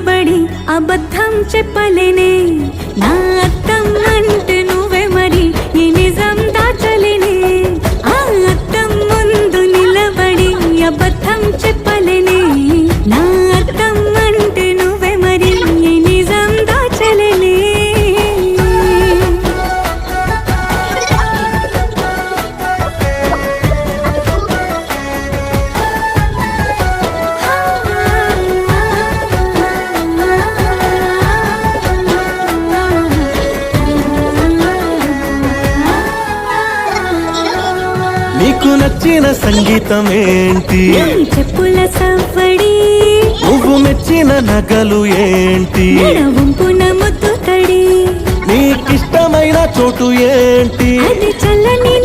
నిలబడి అబద్ధం చెప్పలేనే నా అద్దం అంటే నువ్వే మరి ఈ నిజం దాచలేనే ఆ అద్దం ముందు నిలబడి అబద్ధం చెప్పలేనే నా అద్దం అంటే నువ్వే మరి ఈ నిజం దాచలేనే నీకు నచ్చిన సంగీతం ఏంటి చెప్పుల సవ్వడి నువ్వు మెచ్చిన నగలు ఏంటి వంపున ముద్దు తడి నీకిష్టమైన చోటు ఏంటి అది చల్లని